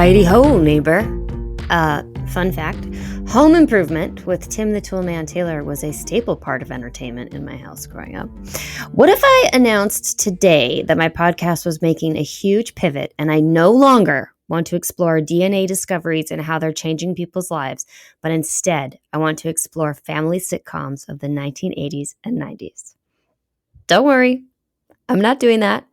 Heidi ho, neighbor. Fun fact, home improvement with Tim the Toolman Taylor was a staple part of entertainment in my house growing up. What if I announced today that my podcast was making a huge pivot and I no longer want to explore DNA discoveries and how they're changing people's lives, but instead I want to explore family sitcoms of the 1980s and 90s? Don't worry, I'm not doing that.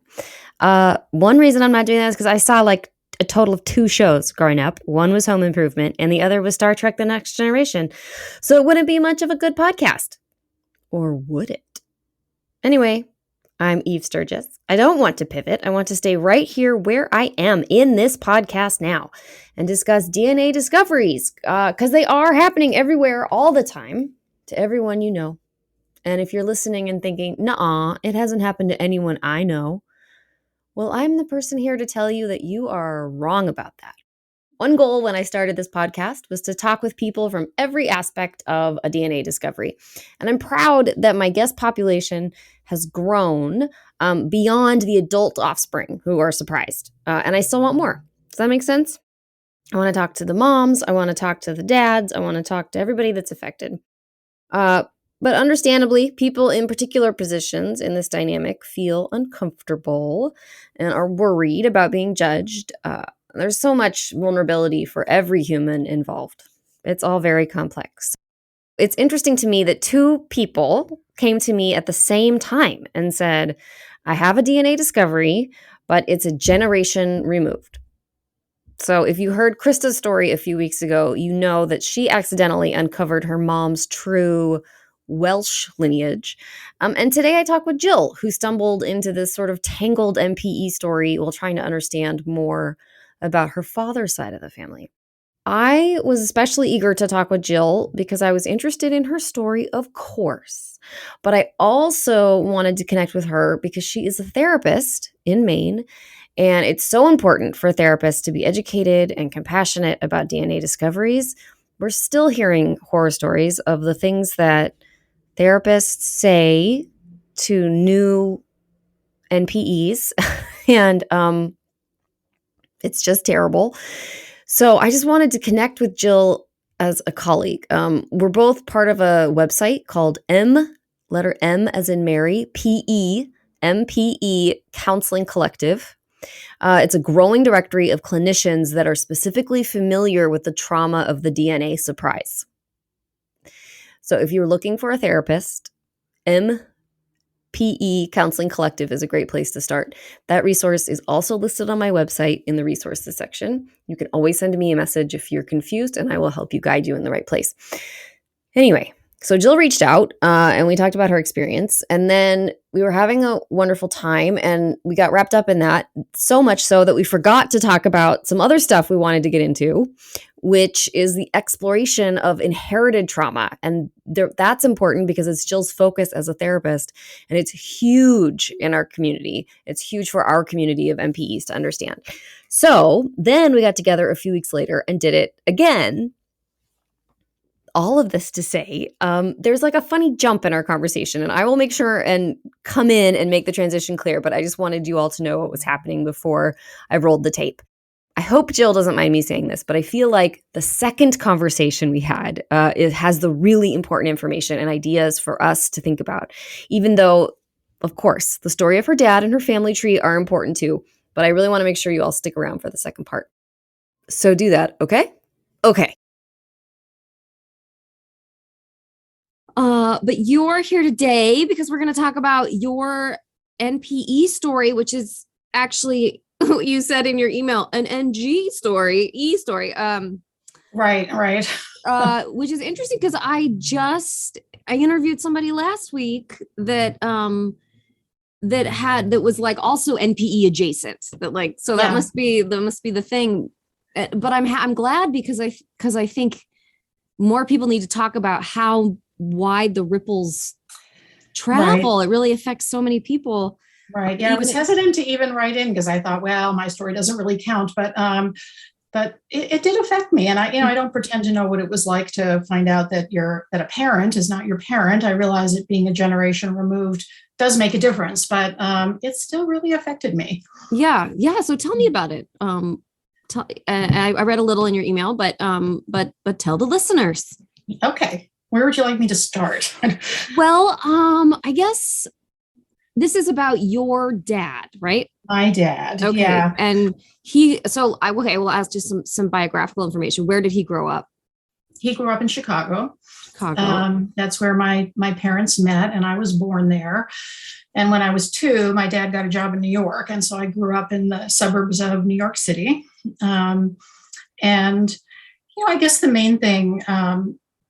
One reason I'm not doing that is because I saw like a total of 2 shows growing up. One was Home Improvement and the other was Star Trek: The Next Generation. So it wouldn't be much of a good podcast. Or would it? Anyway, I'm Eve Sturges. I don't want to pivot. I want to stay right here where I am in this podcast now and discuss DNA discoveries because they are happening everywhere all the time to everyone you know. And if you're listening and thinking, nuh-uh, it hasn't happened to anyone I know, well, I'm the person here to tell you that you are wrong about that. One goal when I started this podcast was to talk with people from every aspect of a DNA discovery. And I'm proud that my guest population has grown beyond the adult offspring who are surprised. And I still want more. Does that make sense? I want to talk to the moms. I want to talk to the dads. I want to talk to everybody that's affected. But understandably, people in particular positions in this dynamic feel uncomfortable and are worried about being judged. There's so much vulnerability for every human involved. It's all very complex. It's interesting to me that 2 people came to me at the same time and said, I have a DNA discovery, but it's a generation removed. So if you heard Krista's story a few weeks ago, you know that she accidentally uncovered her mom's true Welsh lineage. And today I talk with Jill, who stumbled into this sort of tangled MPE story while trying to understand more about her father's side of the family. I was especially eager to talk with Jill because I was interested in her story, of course, but I also wanted to connect with her because she is a therapist in Maine, and it's so important for therapists to be educated and compassionate about DNA discoveries. We're still hearing horror stories of the things that therapists say to new NPEs, and it's just terrible. So I just wanted to connect with Jill as a colleague. We're both part of a website called letter M as in Mary, MPE Counseling Collective. It's a growing directory of clinicians that are specifically familiar with the trauma of the DNA surprise. So if you're looking for a therapist, MPE Counseling Collective is a great place to start. That resource is also listed on my website in the resources section. You can always send me a message if you're confused, and I will help you guide you in the right place. Anyway, so Jill reached out and we talked about her experience, and then we were having a wonderful time and we got wrapped up in that, so much so that we forgot to talk about some other stuff we wanted to get into, which is the exploration of inherited trauma. And that's important because it's Jill's focus as a therapist, and it's huge in our community. It's huge for our community of MPEs to understand. So then we got together a few weeks later and did it again. All of this to say, there's like a funny jump in our conversation, and I will make sure and come in and make the transition clear, but I just wanted you all to know what was happening before I rolled the tape. I hope Jill doesn't mind me saying this, but I feel like the second conversation we had, it has the really important information and ideas for us to think about, even though, of course, the story of her dad and her family tree are important too, but I really want to make sure you all stick around for the second part. So do that, okay? Okay. But you're here today because we're going to talk about your NPE story, which is actually what you said in your email, an NG story, E story. Right. Which is interesting because I interviewed somebody last week that was like also NPE adjacent. That must be the thing. But I'm glad because I think more people need to talk about how wide the ripples travel. Right. It really affects so many people. Right. Yeah, I was hesitant to even write in because I thought, well, my story doesn't really count, but it did affect me. And I don't pretend to know what it was like to find out that a parent is not your parent. I realize that being a generation removed does make a difference, but it still really affected me. Yeah. So tell me about it. I read a little in your email, but tell the listeners. Okay. Where would you like me to start? Well, I guess this is about your dad, right? My dad. Okay. Yeah. And we'll ask just some biographical information. Where did he grow up? He grew up in Chicago. Chicago. That's where my parents met, and I was born there. And when I was 2, my dad got a job in New York. And so I grew up in the suburbs of New York City. And, I guess the main thing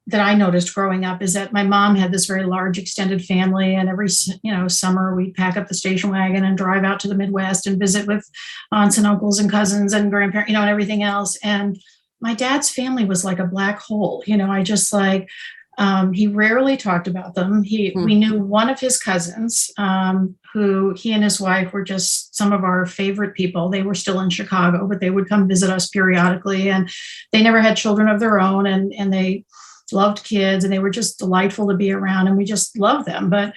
that I noticed growing up is that my mom had this very large extended family. And every, summer we'd pack up the station wagon and drive out to the Midwest and visit with aunts and uncles and cousins and grandparents, and everything else. And my dad's family was like a black hole. I just he rarely talked about them. We knew one of his cousins, who he and his wife were just some of our favorite people. They were still in Chicago, but they would come visit us periodically, and they never had children of their own, and they loved kids, and they were just delightful to be around, and we just loved them. But,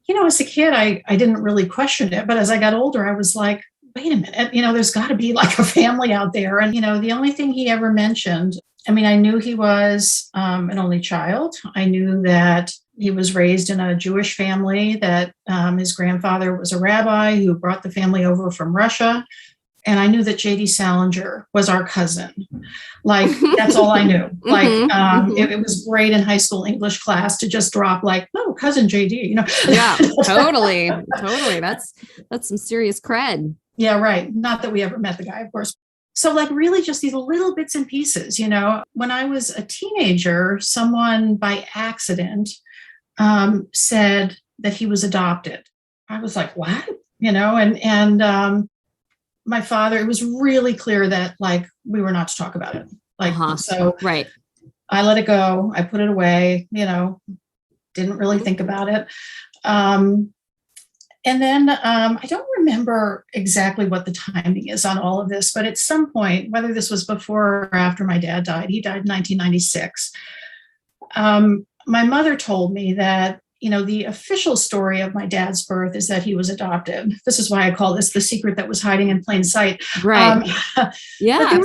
as a kid, I didn't really question it. But as I got older, I was like, wait a minute, there's got to be like a family out there. And, the only thing he ever mentioned, I knew he was an only child. I knew that he was raised in a Jewish family, that his grandfather was a rabbi who brought the family over from Russia. And I knew that J.D. Salinger was our cousin. Like, that's all I knew. Like, it was great in high school English class to just drop like, oh, cousin J.D., Yeah, totally. That's some serious cred. Yeah, right. Not that we ever met the guy, of course. So like really just these little bits and pieces, when I was a teenager, someone by accident said that he was adopted. I was like, what? And my father, it was really clear that like we were not to talk about it. Like, so right. I let it go. I put it away, didn't really think about it. And then I don't remember exactly what the timing is on all of this, but at some point, whether this was before or after my dad died, he died in 1996. My mother told me that, the official story of my dad's birth is that he was adopted. This is why I call this the secret that was hiding in plain sight. Right. Yeah.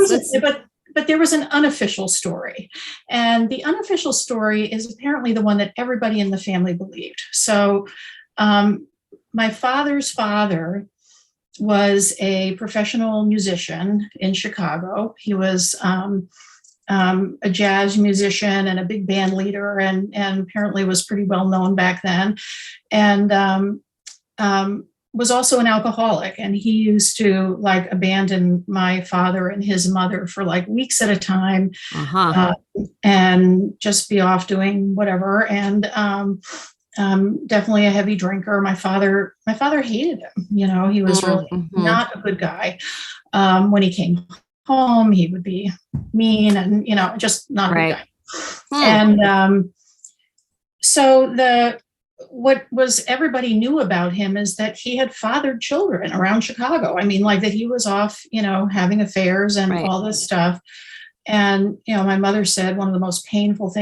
But there was an unofficial story. And the unofficial story is apparently the one that everybody in the family believed. So my father's father was a professional musician in Chicago. He was a jazz musician and a big band leader, and apparently was pretty well known back then, and was also an alcoholic. And he used to like abandon my father and his mother for like weeks at a time, and just be off doing whatever. And definitely a heavy drinker. My father hated him. He was really not a good guy. When he came home, he would be mean and, just not a good guy. And so what was everybody knew about him is that he had fathered children around Chicago. Like that he was off, having affairs and all this stuff. And, my mother said one of the most painful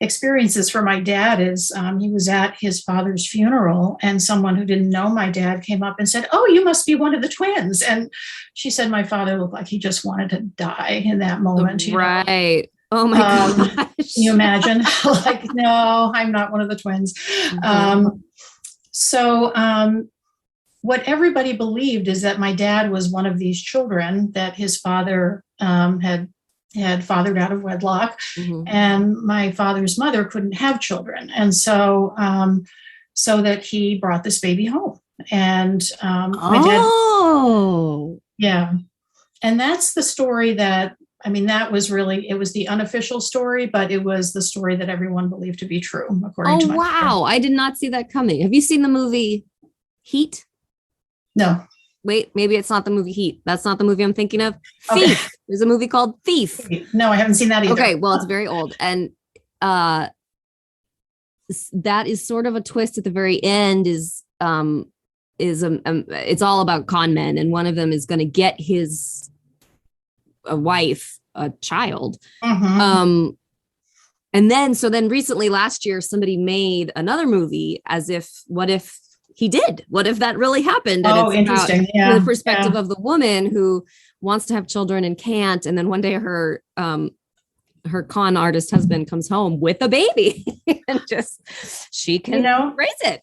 experiences for my dad is he was at his father's funeral, and someone who didn't know my dad came up and said, "Oh, you must be one of the twins." And she said my father looked like he just wanted to die in that moment. Right. Oh my gosh. Can you imagine? Like, no, I'm not one of the twins. So what everybody believed is that my dad was one of these children that his father had fathered out of wedlock, and my father's mother couldn't have children. And so that he brought this baby home. And my dad, yeah. And that's the story that, that was really, it was the unofficial story, but it was the story that everyone believed to be true, according to my wow. I did not see that coming. Have you seen the movie Heat? No. Wait, maybe it's not the movie Heat. That's not the movie I'm thinking of. Thief. Okay. There's a movie called Thief. No, I haven't seen that either. Okay, well, it's very old. And that is sort of a twist at the very end it's all about con men. And one of them is going to get his wife, a child. And then recently last year, somebody made another movie what if he did? What if that really happened? And Oh, it's interesting. about Yeah. the perspective of the woman who wants to have children and can't. And then one day her con artist husband comes home with a baby and just, she can raise it.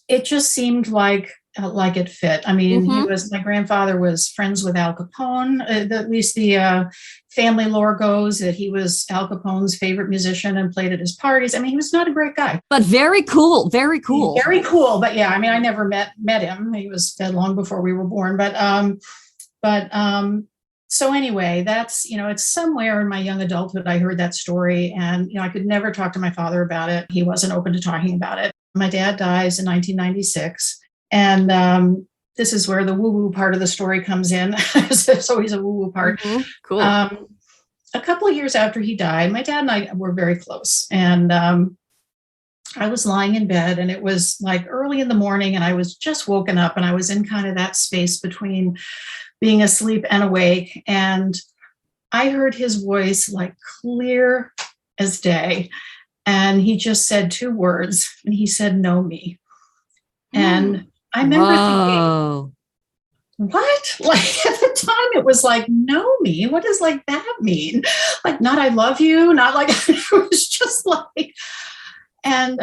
It just seemed like it fit. I mean, my grandfather was friends with Al Capone. At least the family lore goes that he was Al Capone's favorite musician and played at his parties. I mean, he was not a great guy, but very cool. Very cool. Very cool. But yeah, I mean, I never met him. He was dead long before we were born. So anyway, that's, it's somewhere in my young adulthood, I heard that story, and, I could never talk to my father about it. He wasn't open to talking about it. My dad dies in 1996. And this is where the woo-woo part of the story comes in. There's always a woo-woo part. Cool. A couple of years after he died, my dad and I were very close. And I was lying in bed, and it was like early in the morning, and I was just woken up, and I was in kind of that space between being asleep and awake. And I heard his voice like clear as day. And he just said 2 words, and he said, "Know me." And I remember thinking, what? Like at the time it was like, know me? What does like that mean? Like, not I love you, not like, it was just like, and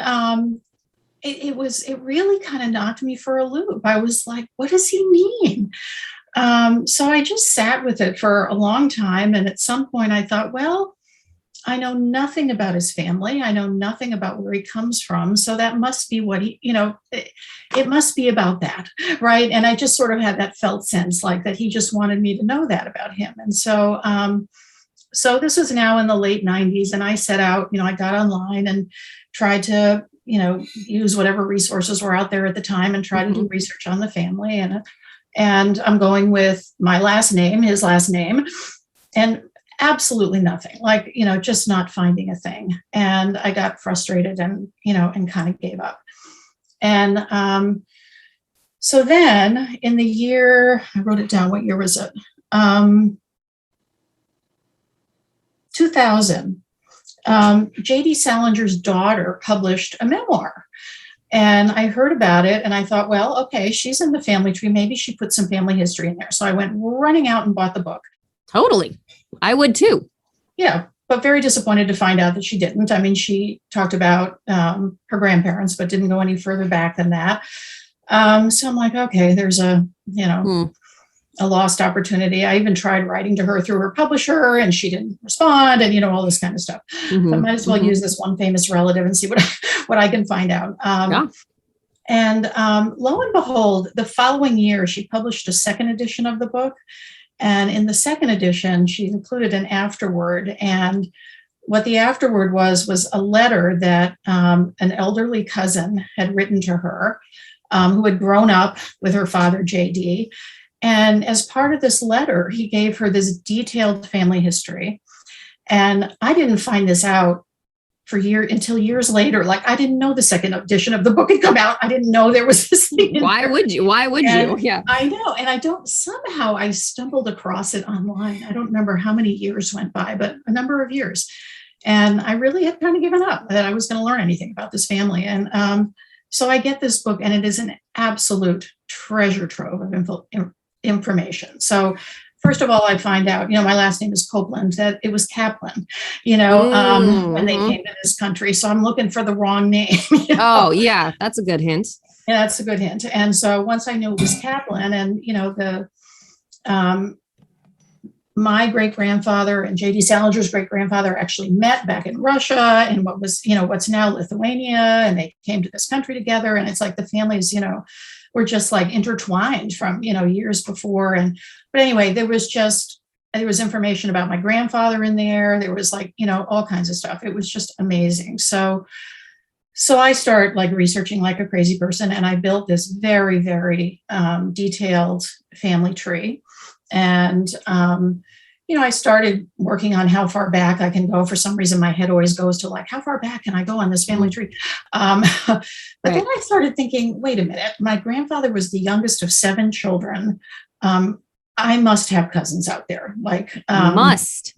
it really kind of knocked me for a loop. I was like, what does he mean? So I just sat with it for a long time. And at some point I thought, well, I know nothing about his family. I know nothing about where he comes from. So that must be what it must be about that. Right. And I just sort of had that felt sense like that he just wanted me to know that about him. And so, so this was now in the late 90s, and I set out, I got online and tried to, use whatever resources were out there at the time and try to do research on the family. And I'm going with my last name, his last name, and absolutely nothing, like, just not finding a thing. And I got frustrated and, and kind of gave up. And so then in the year, I wrote it down, what year was it? 2000, J.D. Salinger's daughter published a memoir. And I heard about it and I thought, well, okay, she's in the family tree. Maybe she put some family history in there. So I went running out and bought the book. Totally. I would too. Yeah, but very disappointed to find out that she didn't. I mean, she talked about her grandparents, but didn't go any further back than that. So I'm like, okay, there's a lost opportunity. I even tried writing to her through her publisher and she didn't respond and, all this kind of stuff. But might as well use this one famous relative and see what I can find out. And lo and behold, the following year, she published a second edition of the book. And in the second edition, she included an afterword. And what the afterword was a letter that an elderly cousin had written to her, who had grown up with her father, J.D. And as part of this letter, he gave her this detailed family history. And I didn't find this out until years later. Like, I didn't know the second edition of the book had come out. I didn't know there was this thing. Why would you? Yeah. I know. And somehow I stumbled across it online. I don't remember how many years went by, but a number of years. And I really had kind of given up that I was going to learn anything about this family. And so I get this book, and it is an absolute treasure trove of information. So first of all, I find out, my last name is Copeland, that it was Kaplan, when they came to this country. So I'm looking for the wrong name. Oh, yeah. That's a good hint. Yeah, that's a good hint. And so once I knew it was Kaplan, and, my great-grandfather and J.D. Salinger's great-grandfather actually met back in Russia in what was, what's now Lithuania, and they came to this country together. And it's like the families, were just like intertwined from, years before. But anyway, there was information about my grandfather in there. There was like, all kinds of stuff. It was just amazing. So I start like researching like a crazy person, and I built this very, very detailed family tree. And, I started working on how far back I can go. For some reason, my head always goes to like, how far back can I go on this family tree? But then I started thinking, wait a minute, my grandfather was the youngest of 7 children. I must have cousins out there. Like, must.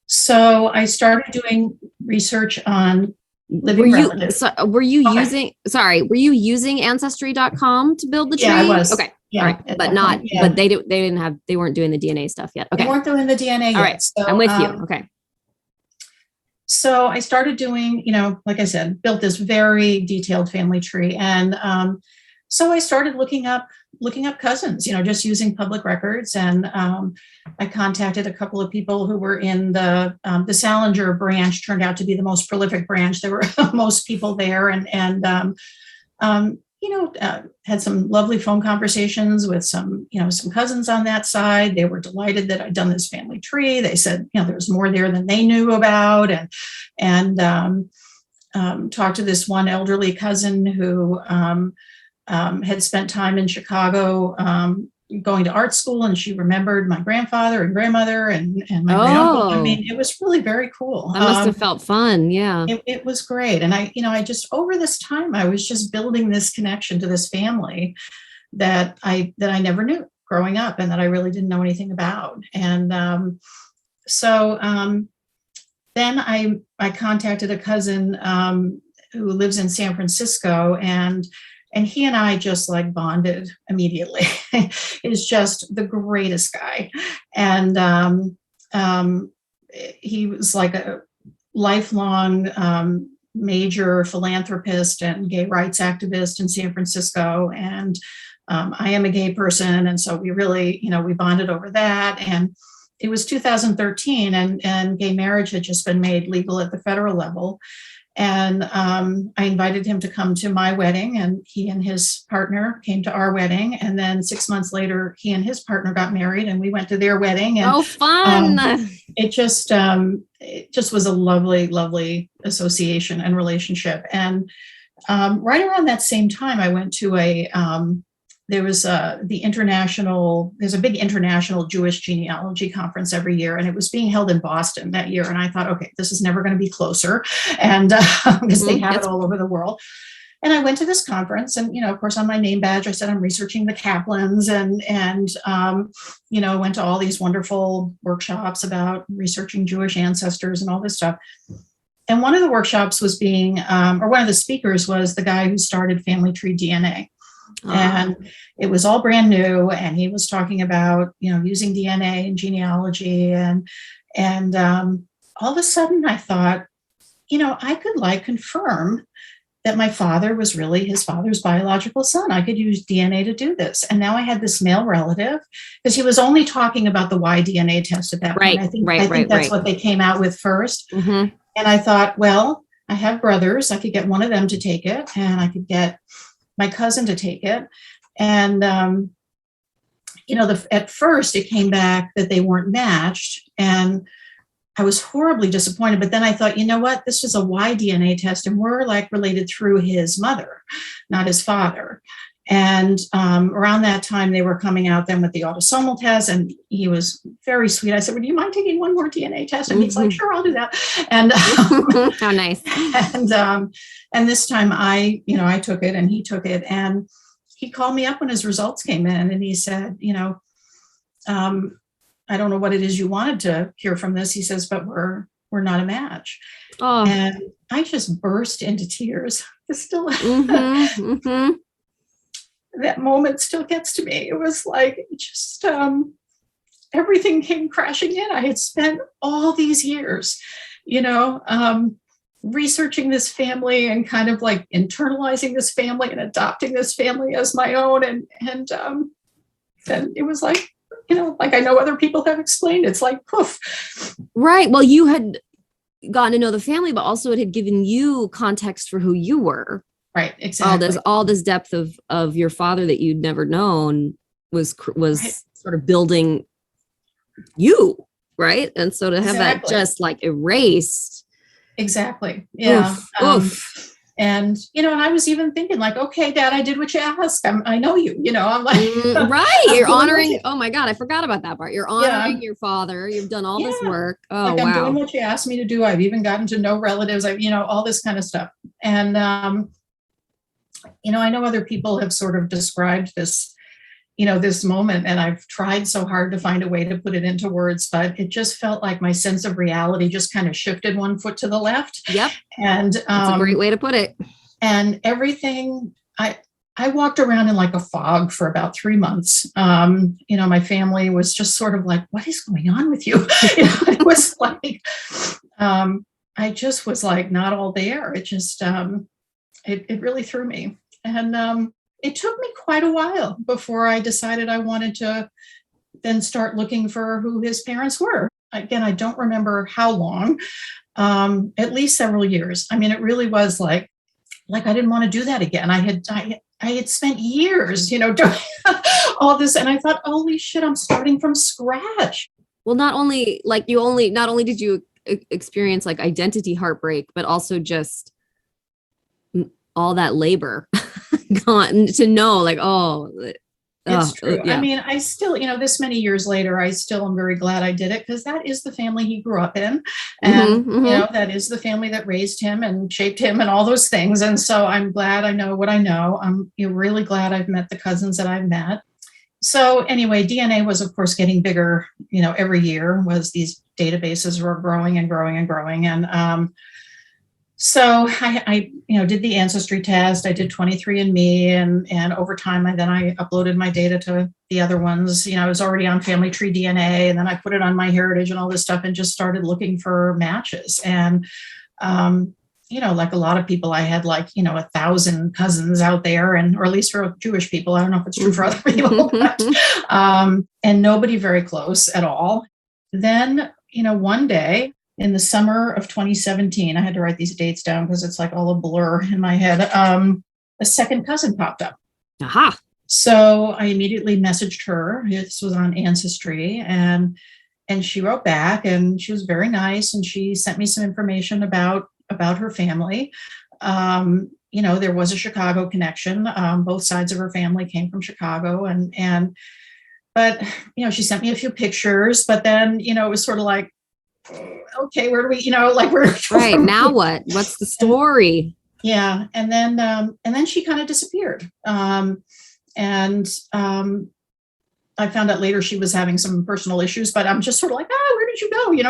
So I started doing research on living relative. Were you using ancestry.com to build the tree? Yeah, I was. Okay. Yeah, all right. But not, yeah. but they weren't doing the DNA stuff yet. Okay. They weren't doing the DNA yet. All right. So, I'm with you. Okay. So I started doing, like I said, built this very detailed family tree. And so I started looking up cousins, just using public records. And I contacted a couple of people who were in the Salinger branch, turned out to be the most prolific branch. There were most people there, and had some lovely phone conversations with some cousins on that side. They were delighted that I'd done this family tree. They said, there's more there than they knew about, and talked to this one elderly cousin who had spent time in Chicago going to art school, and she remembered my grandfather and grandmother and my granduncle. I mean, it was really very cool. That must have felt fun. Yeah. It was great. And I just, over this time, I was just building this connection to this family that I never knew growing up and that I really didn't know anything about. And so then I contacted a cousin who lives in San Francisco, and he and I just like bonded immediately. He's just the greatest guy. And he was like a lifelong major philanthropist and gay rights activist in San Francisco. And I am a gay person. And so we really, we bonded over that. And it was 2013, and gay marriage had just been made legal at the federal level. And I invited him to come to my wedding, and he and his partner came to our wedding. And then 6 months later, he and his partner got married, and we went to their wedding. And, fun! It just was a lovely, lovely association and relationship. And right around that same time, I went to there's a big international Jewish genealogy conference every year, and it was being held in Boston that year. And I thought, okay, this is never going to be closer, and because they have it all over the world. And I went to this conference, and of course, on my name badge, I said I'm researching the Kaplans, and went to all these wonderful workshops about researching Jewish ancestors and all this stuff. And one of the workshops was one of the speakers was the guy who started Family Tree DNA. And it was all brand new, and he was talking about using DNA and genealogy, and all of a sudden I thought, I could confirm that my father was really his father's biological son. I could use DNA to do this. And now I had this male relative, because he was only talking about the Y DNA test at that point. I think that's what they came out with first. Mm-hmm. And I thought, well, I have brothers. I could get one of them to take it, and I could get my cousin to take it. And, at first it came back that they weren't matched, and I was horribly disappointed. But then I thought, what, this is a Y DNA test, and we're like related through his mother, not his father. And around that time, they were coming out then with the autosomal test, and he was very sweet. I said, well, do you mind taking one more DNA test? And he's like, sure, I'll do that. And how nice. And this time I took it, and he took it, and he called me up when his results came in, and he said, I don't know what it is you wanted to hear from this. He says, but we're not a match. Oh. And I just burst into tears. It's still that moment still gets to me. It was like just everything came crashing in. I had spent all these years, researching this family and kind of like internalizing this family and adopting this family as my own. And it was like, like I know other people have explained, it's like poof. Right. Well, you had gotten to know the family, but also it had given you context for who you were. Right. Exactly. All this depth of your father that you'd never known was right. Sort of building you. Right. And so to have that just like erased. Exactly. Yeah. Oof. And, and I was even thinking like, okay, Dad, I did what you asked. I know you, I'm like, right. You're honoring. Oh my God. I forgot about that part. You're honoring your father. You've done all this work. Oh, wow. I'm doing what you asked me to do. I've even gotten to know relatives. All this kind of stuff. And, I know other people have sort of described this, this moment, and I've tried so hard to find a way to put it into words, but it just felt like my sense of reality just kind of shifted one foot to the left. Yep. And that's a great way to put it. And everything, I walked around in like a fog for about 3 months. My family was just sort of like, what is going on with you? It was like, I just was like, not all there. It just, it really threw me. And it took me quite a while before I decided I wanted to then start looking for who his parents were. Again, I don't remember how long, at least several years. I mean, it really was like I didn't want to do that again. I had spent years, doing all this, and I thought, holy shit, I'm starting from scratch. Well, not only did you experience like identity heartbreak, but also just all that labor gone to know, like, it's true. Yeah. I mean, I still, this many years later, I still am very glad I did it, because that is the family he grew up in. And, that is the family that raised him and shaped him and all those things. And so I'm glad I know what I know. I'm really glad I've met the cousins that I've met. So anyway, DNA was, of course, getting bigger, every year, was these databases were growing and growing and growing. And so I did the ancestry test. I did 23andMe, and over time, I uploaded my data to the other ones. I was already on Family Tree DNA, and then I put it on MyHeritage and all this stuff, and just started looking for matches. And like a lot of people, I had 1,000 cousins out there, or at least for Jewish people. I don't know if it's true for other people, but, and nobody very close at all. Then, one day, in the summer of 2017, I had to write these dates down because it's like all a blur in my head. A second cousin popped up. Aha. So I immediately messaged her. This was on Ancestry, and she wrote back, and she was very nice, and she sent me some information about her family. There was a Chicago connection. Both sides of her family came from Chicago, but she sent me a few pictures. But then it was sort of like, okay, where do we, where right now, what's the story? Yeah. And then she kind of disappeared. I found out later she was having some personal issues, but I'm just sort of like, where did you go? You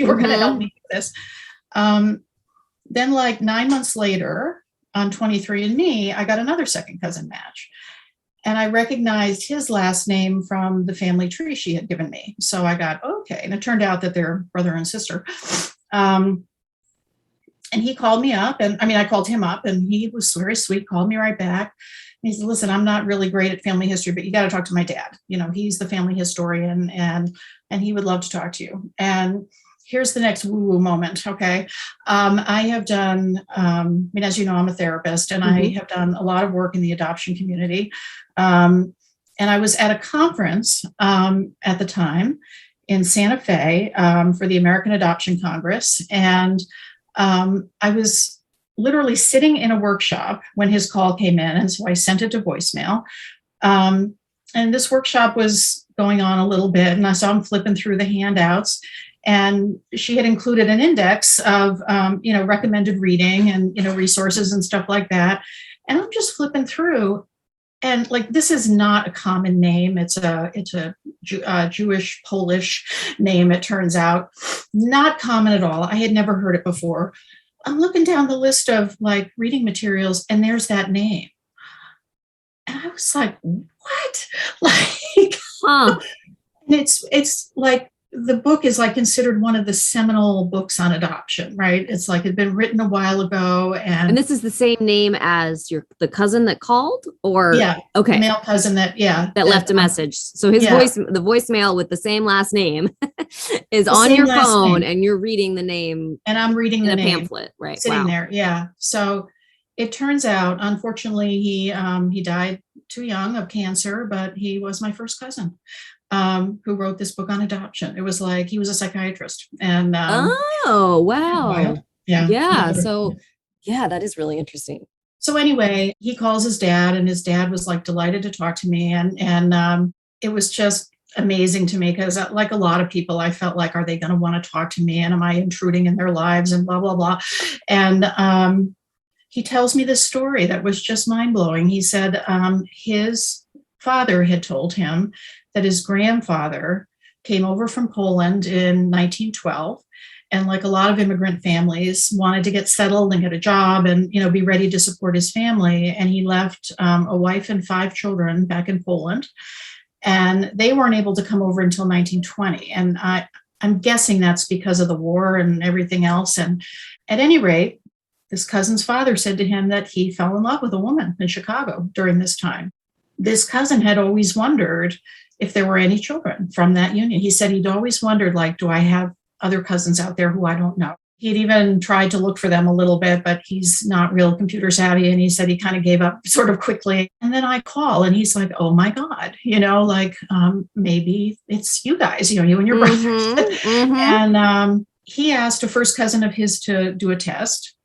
were going to help me with this. Then 9 months later on 23andMe, I got another second cousin match. And I recognized his last name from the family tree she had given me. So I got, okay. And it turned out that they're brother and sister. And he called me up, I called him up, and he was very sweet, called me right back. And he said, listen, I'm not really great at family history, but you got to talk to my dad. He's the family historian, and he would love to talk to you. And here's the next woo-woo moment, okay? I have done, as you know, I'm a therapist, and I have done a lot of work in the adoption community. And I was at a conference at the time in Santa Fe for the American Adoption Congress. And I was literally sitting in a workshop when his call came in. And so I sent it to voicemail. And this workshop was going on a little bit, and I saw him flipping through the handouts. And she had included an index of, recommended reading and, resources and stuff like that. And I'm just flipping through, and this is not a common name. It's a Jewish Polish name. It turns out not common at all. I had never heard it before. I'm looking down the list of reading materials, and there's that name. And I was like, what? Huh. And it's the book is considered one of the seminal books on adoption, right? It's it'd been written a while ago, and this is the same name as the cousin that called, or okay, the male cousin that left a message. So his the voicemail with the same last name is on your phone, and you're reading the name, and I'm reading the name pamphlet, right? Sitting there, yeah. So it turns out, unfortunately, he died too young of cancer, but he was my first cousin. Who wrote this book on adoption. It was he was a psychiatrist. And oh, wow. Yeah. So that is really interesting. So anyway, he calls his dad, and his dad was delighted to talk to me. And it was just amazing to me, because like a lot of people, I felt are they going to want to talk to me? And am I intruding in their lives, and blah, blah, blah. And he tells me this story that was just mind blowing. He said his father had told him that his grandfather came over from Poland in 1912. And like a lot of immigrant families, wanted to get settled and get a job and, be ready to support his family. And he left a wife and 5 children back in Poland. And they weren't able to come over until 1920. And I'm guessing that's because of the war and everything else. And at any rate, this cousin's father said to him that he fell in love with a woman in Chicago during this time. This cousin had always wondered if there were any children from that union. He said he'd always wondered, like, do I have other cousins out there who I don't know? He'd even tried to look for them a little bit, but he's not real computer savvy. And he said he kind of gave up sort of quickly. And then I call and he's like, oh my God, maybe it's you guys, you and your brother. And he asked a first cousin of his to do a test.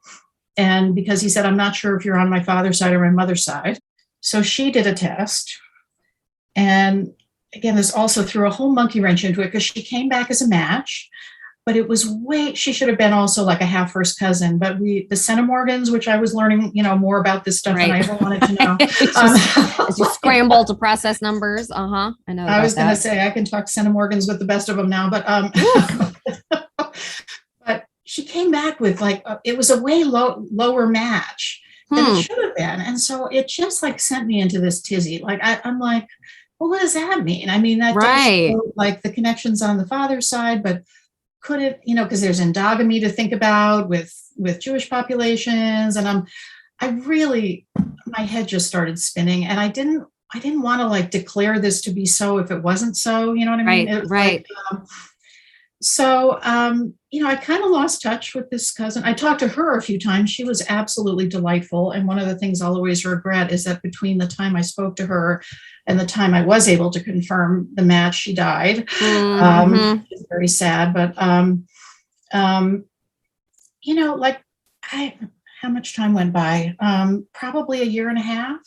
And because he said, I'm not sure if you're on my father's side or my mother's side. So she did a test. And again, this also threw a whole monkey wrench into it because she came back as a match. But it was she should have been also like a half first cousin. But the Centimorgans, which I was learning, more about this stuff than I ever wanted to know. As you scramble to process numbers. I know. I was going to say, I can talk Centimorgans with the best of them now, but but she came back with it was a way lower match than it should have been. And so it just sent me into this tizzy. I'm like, well, what does that mean? I mean, that does show, the connections on the father's side, but could it, because there's endogamy to think about with Jewish populations. And my head just started spinning, and I didn't want to declare this to be so if it wasn't so, you know what I mean? Right. I kind of lost touch with this cousin. I talked to her a few times. She was absolutely delightful. And one of the things I'll always regret is that between the time I spoke to her and the time I was able to confirm the match, she died. It's very sad, but, how much time went by? Probably a year and a half.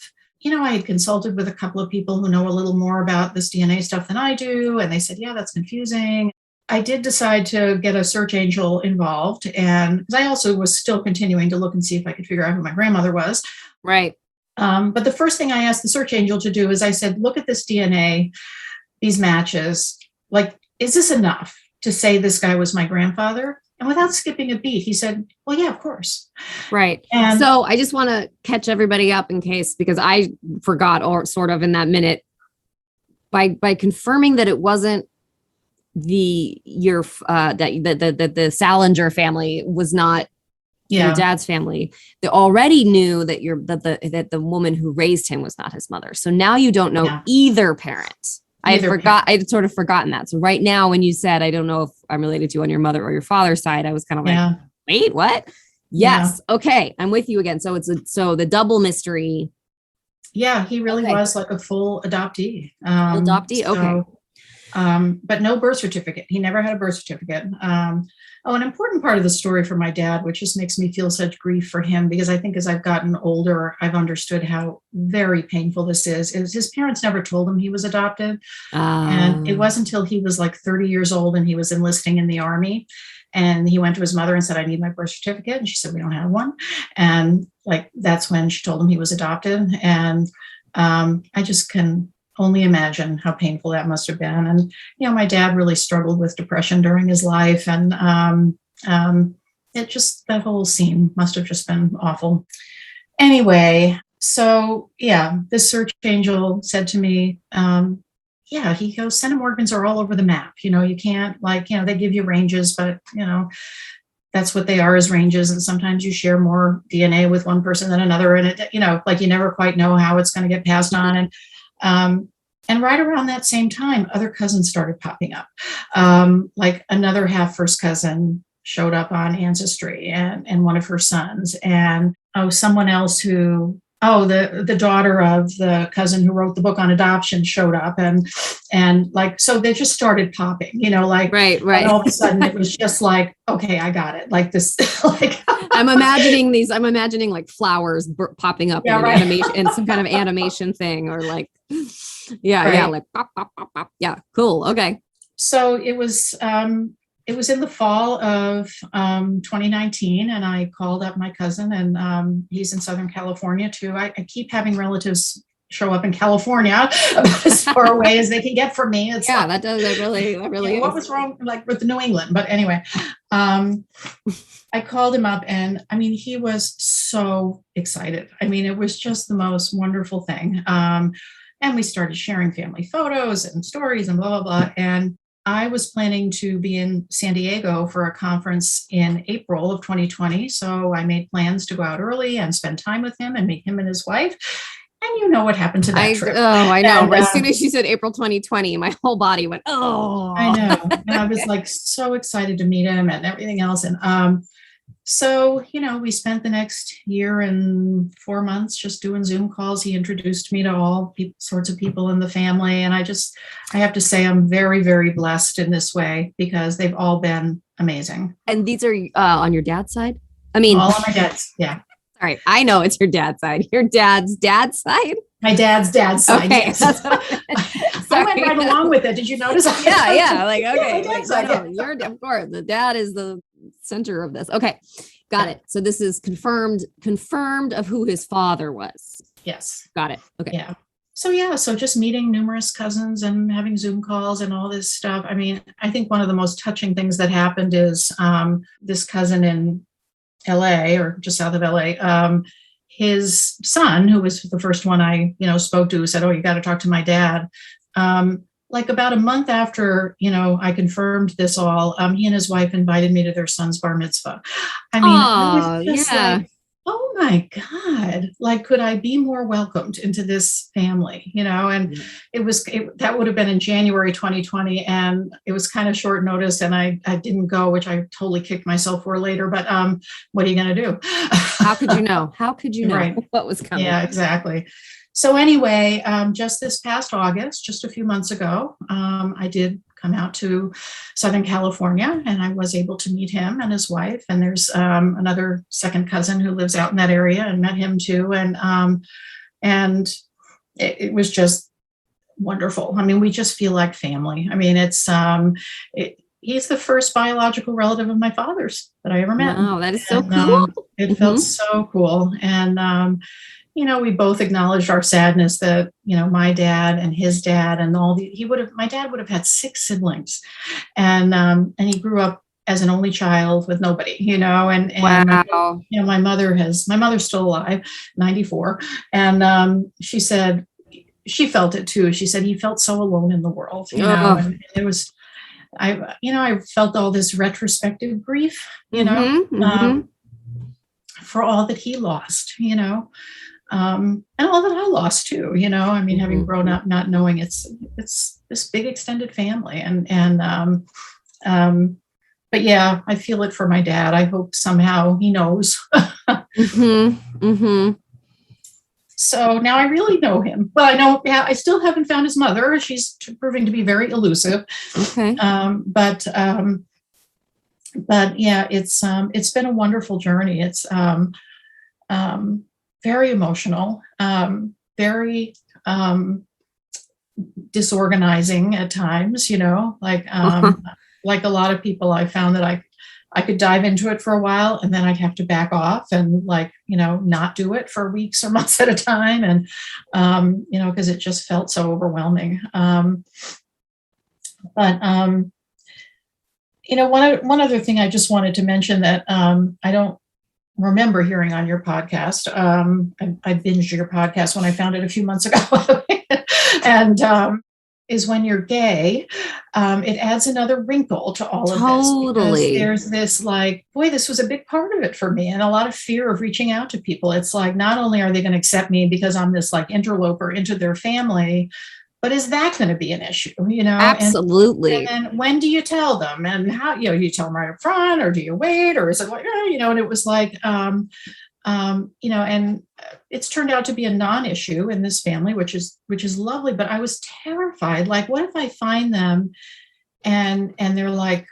I had consulted with a couple of people who know a little more about this DNA stuff than I do. And they said, yeah, that's confusing. I did decide to get a search angel involved. And because I also was still continuing to look and see if I could figure out who my grandmother was. Right. But the first thing I asked the search angel to do is I said, look at this DNA, these matches. Is this enough to say this guy was my grandfather? And without skipping a beat, he said, well, yeah, of course. Right. And so I just want to catch everybody up in case, because I forgot, or sort of in that minute, by confirming that it wasn't the Salinger family was not your dad's family. They already knew that the woman who raised him was not his mother. So now you don't know either parent. I'd sort of forgotten that. So right now, when you said, I don't know if I'm related to you on your mother or your father's side, I was kind of like, wait, what? Yes. Yeah. Okay. I'm with you again. So so the double mystery. Yeah, he really was like a full adoptee. Okay. But no birth certificate. He never had a birth certificate. An important part of the story for my dad, which just makes me feel such grief for him, because I think as I've gotten older, I've understood how very painful this is his parents never told him he was adopted. And it wasn't until he was 30 years old and he was enlisting in the Army. And he went to his mother and said, I need my birth certificate. And she said, we don't have one. And that's when she told him he was adopted. And I just can only imagine how painful that must have been. And, my dad really struggled with depression during his life. And that whole scene must have just been awful. Anyway, so this search angel said to me, he goes, Centimorgans are all over the map. You can't they give you ranges, but, that's what they are, is ranges. And sometimes you share more DNA with one person than another. And it, you never quite know how it's going to get passed on. And right around that same time, other cousins started popping up. Another half first cousin showed up on Ancestry and one of her sons. And someone else the daughter of the cousin who wrote the book on adoption showed up. And so they just started popping, right. And all of a sudden it was just okay, I got it. This, I'm imagining flowers popping up in an animation, in some kind of animation thing, or pop, pop, pop, pop. Yeah. Cool. Okay. So it was in the fall of 2019, and I called up my cousin, and he's in Southern California too. I keep having relatives show up in California about as far away as they can get from me. It's that really what was wrong like with New England? But anyway, I called him up and I mean, he was so excited. I mean, it was just the most wonderful thing. And we started sharing family photos and stories and blah, blah, blah. And I was planning to be in San Diego for a conference in April of 2020. So I made plans to go out early and spend time with him and meet him and his wife. And you know what happened to that trip. Oh, I know. And, as soon as she said April 2020, my whole body went, oh. I know. And I was like so excited to meet him and everything else. And so, we spent the next year and 4 months just doing Zoom calls. He introduced me to all sorts of people in the family. And I have to say I'm very, very blessed in this way because they've all been amazing. And these are on your dad's side? I mean, all on my dad's. Yeah. All right. I know it's your dad's side. Your dad's side? My dad's side. Okay. Yes. I went right along with it. Did you notice? Yeah. Like, okay. Yeah, of course, the dad is the center of this. Okay. Got it. So this is confirmed of who his father was. Yes. Got it. Okay. Yeah. So just meeting numerous cousins and having Zoom calls and all this stuff. I mean, I think one of the most touching things that happened is this cousin in LA or just south of LA, his son, who was the first one I, spoke to, said, "Oh, you got to talk to my dad." Like about a month after, I confirmed this all, he and his wife invited me to their son's bar mitzvah. I mean, I was just like, oh my God, like, could I be more welcomed into this family, and that would have been in January 2020. And it was kind of short notice and I didn't go, which I totally kicked myself for later, but what are you going to do? How could you know? Right. What was coming? Yeah, exactly. So anyway, just this past August, just a few months ago, I did come out to Southern California and I was able to meet him and his wife. And there's another second cousin who lives out in that area and met him too. And it was just wonderful. I mean, we just feel like family. I mean, he's the first biological relative of my father's that I ever met. Wow, that is so cool. It felt so cool. And, we both acknowledged our sadness that, my dad and his dad and my dad would have had 6 siblings and he grew up as an only child with nobody, and wow. My mother's still alive, 94. And she said, she felt it too. She said, he felt so alone in the world, and it was, I felt all this retrospective grief, for all that he lost, and all that I lost too, I mean, having grown up, not knowing it's this big extended family but yeah, I feel it for my dad. I hope somehow he knows. So now I really know him. Well, I still haven't found his mother. She's proving to be very elusive. Okay. But yeah, it's been a wonderful journey. It's very emotional, very disorganizing at times, like a lot of people. I found that I could dive into it for a while and then I'd have to back off and not do it for weeks or months at a time. And, because it just felt so overwhelming. But one other thing I just wanted to mention that I don't remember hearing on your podcast. I binged your podcast when I found it a few months ago. And is when you're gay, it adds another wrinkle to all of this. Totally. There's this this was a big part of it for me and a lot of fear of reaching out to people. It's like, not only are they going to accept me because I'm this interloper into their family, but is that going to be an issue? Absolutely. And then when do you tell them? And how, you tell them right up front, or do you wait? Or is it and it was and it's turned out to be a non-issue in this family, which is lovely. But I was terrified. What if I find them and they're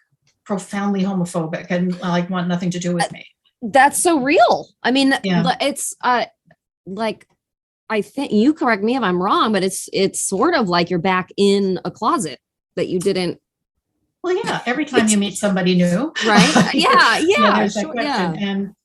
profoundly homophobic and want nothing to do with me? That's so real. I mean, yeah. It's I think, you correct me if I'm wrong, but it's sort of like you're back in a closet that you didn't. Well, yeah. Every time you meet somebody new, right? Yeah. There's that question.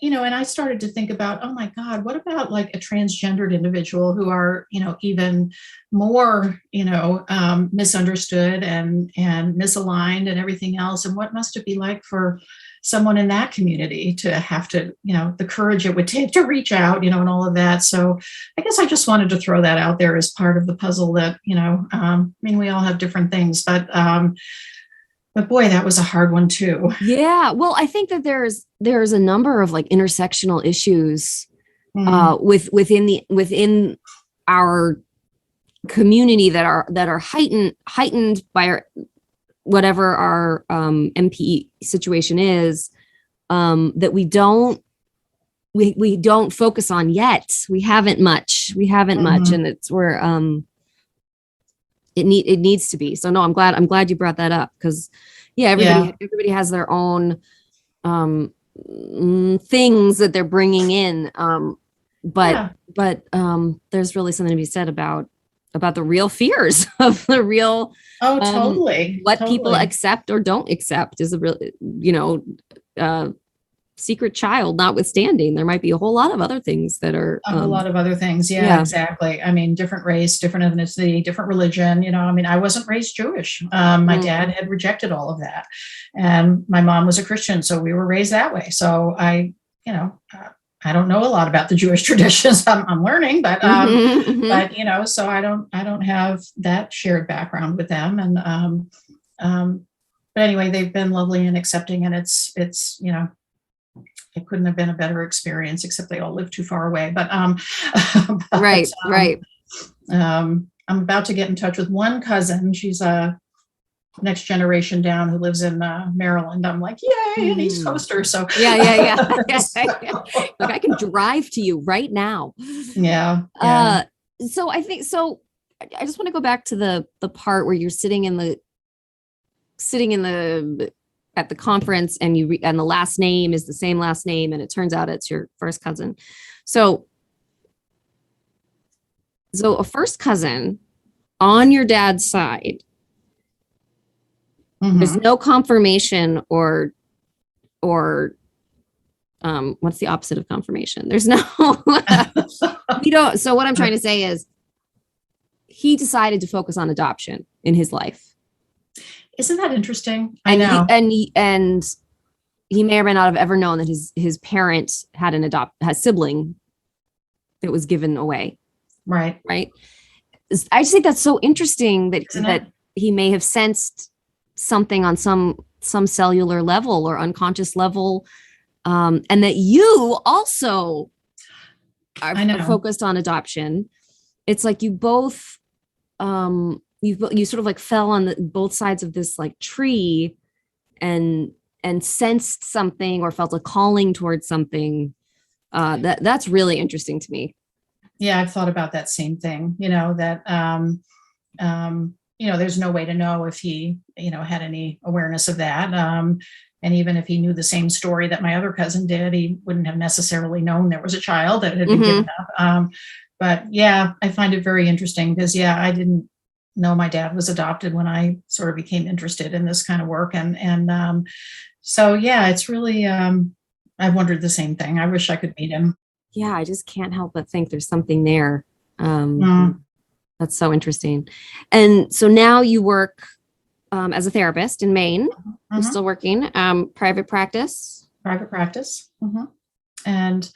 and I started to think about, oh my God, what about like a transgendered individual who are, even more, misunderstood and misaligned and everything else? And what must it be like for someone in that community to have to, the courage it would take to reach out, and all of that. So I guess I just wanted to throw that out there as part of the puzzle that, we all have different things, but boy, that was a hard one too. Yeah. Well, I think that there's a number of like intersectional issues within our community that are heightened by whatever our MP situation is, that we don't focus on yet. We haven't much, and it needs to be. So no, I'm glad you brought that up, because everybody has their own things that they're bringing in. But there's really something to be said about the real fears of the real, totally. What people accept or don't accept is a real, secret child notwithstanding. There might be a whole lot of other things that are a whole lot of other things. Yeah, exactly. Different race, different ethnicity, different religion. I wasn't raised Jewish. My dad had rejected all of that, and my mom was a Christian, so we were raised that way. So I don't know a lot about the Jewish traditions. I'm learning, but so I don't have that shared background with them. And but anyway, they've been lovely and accepting, and it's it couldn't have been a better experience, except they all live too far away. But right. I'm about to get in touch with one cousin. She's a next generation down who lives in Maryland. I'm like, yay, an East Coaster. So yeah. Look, I can drive to you right now. Yeah. So I think so. I just want to go back to the part where you're sitting at the conference, and and the last name is the same last name, and it turns out it's your first cousin. So a first cousin on your dad's side. There's no confirmation or what's the opposite of confirmation? There's no, so what I'm trying to say is he decided to focus on adoption in his life. Isn't that interesting? I know. And he may or may not have ever known that his parent had a sibling that was given away. Right. I just think that's so interesting that he may have sensed something on some cellular level or unconscious level, and that you also are focused on adoption. It's like you both you sort of like fell on both sides of this like tree and sensed something or felt a calling towards something. That's really interesting to me. Yeah, I've thought about that same thing, that there's no way to know if he, had any awareness of that. And even if he knew the same story that my other cousin did, he wouldn't have necessarily known there was a child that had been given up. But yeah, I find it very interesting because, I didn't know my dad was adopted when I sort of became interested in this kind of work. And so, it's really, I've wondered the same thing. I wish I could meet him. Yeah, I just can't help but think there's something there. That's so interesting. And so now you work as a therapist in Maine. You're still working, private practice. Private practice. And,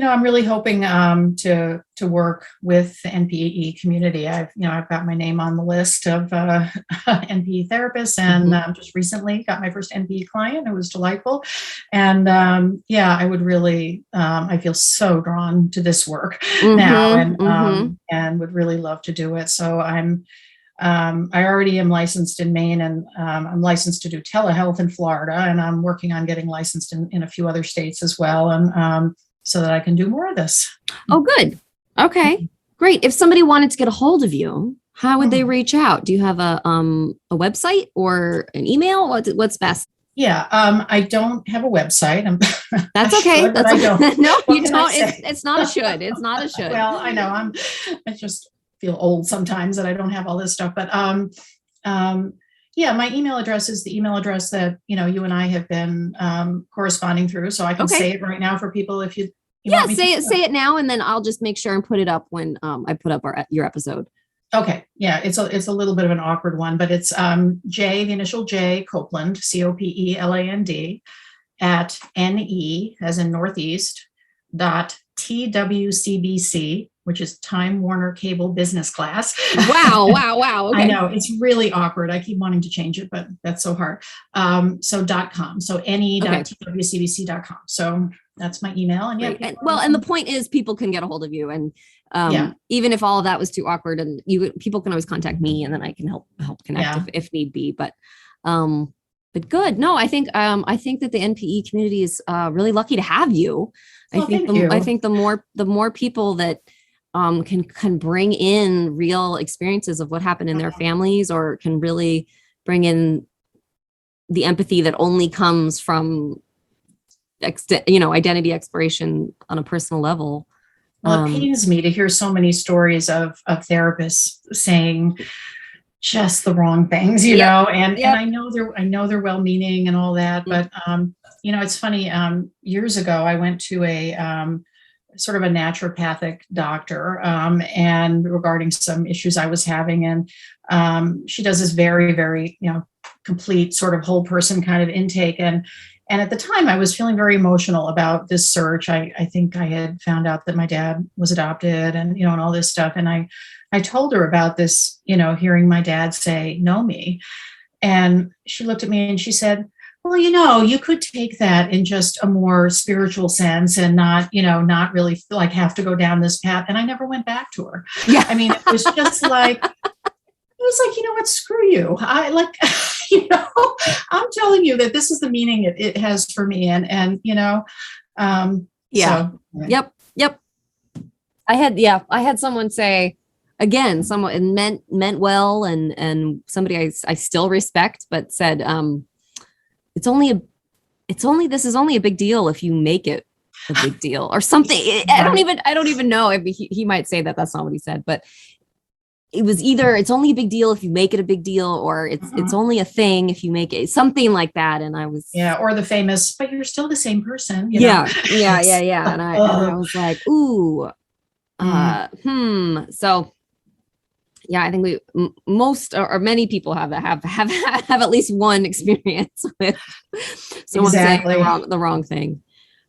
I'm really hoping to work with the NPE community. I've got my name on the list of NPE therapists, and just recently got my first NPE client. It was delightful. And I would really, I feel so drawn to this work now, and would really love to do it. So I already am licensed in Maine, and I'm licensed to do telehealth in Florida, and I'm working on getting licensed in a few other states as well. And so that I can do more of this. Oh, good. Okay, great. If somebody wanted to get a hold of you, how would they reach out? Do you have a website or an email? What's best? Yeah, I don't have a website. That's okay. Should, that's okay. I don't. No, you don't. It's not a should. It's not a should. Well, I know. I just feel old sometimes that I don't have all this stuff. But Yeah, my email address is the email address that, you and I have been corresponding through. So I can say it right now for people if you want me to. Say it now, and then I'll just make sure and put it up when I put up your episode. Okay. Yeah, it's a little bit of an awkward one, but it's J, the initial J, Copeland, Copeland, at NE, as in Northeast, dot TWCBC, which is Time Warner Cable Business Class. Wow. Okay. I know, it's really awkward. I keep wanting to change it, but that's so hard. So .com. So ne.twcbc.com. So that's my email. And yeah. And the point is, people can get a hold of you, and even if all of that was too awkward, and people can always contact me, and then I can help connect if need be. But good. No, I think that the NPE community is really lucky to have you. I think the more people that can bring in real experiences of what happened in their families, or can really bring in the empathy that only comes from identity exploration on a personal level. Well, it pains me to hear so many stories of therapists saying just the wrong things, and I know they're well-meaning and all that, but it's funny. Years ago, I went to a sort of a naturopathic doctor, and regarding some issues I was having, and she does this very, very, complete sort of whole person kind of intake, and at the time I was feeling very emotional about this search. I think I had found out that my dad was adopted, and and all this stuff, and I told her about this, hearing my dad say, "Know me." And she looked at me and she said, "Well, you could take that in just a more spiritual sense, and not really like have to go down this path." And I never went back to her. Yeah. I mean, it was just like, what, screw you. I like, I'm telling you that this is the meaning it has for me. And yeah. So, Yep. I had someone say, again, someone meant well, and somebody I still respect, but said, this is only a big deal if you make it a big deal or something. I don't even know if he might say that that's not what he said, but it was either it's only a big deal if you make it a big deal, or it's only a thing if you make it, something like that. And I was or the famous, but you're still the same person. Yeah. And I was like, ooh, So yeah, I think most or many people have at least one experience with someone saying the wrong thing.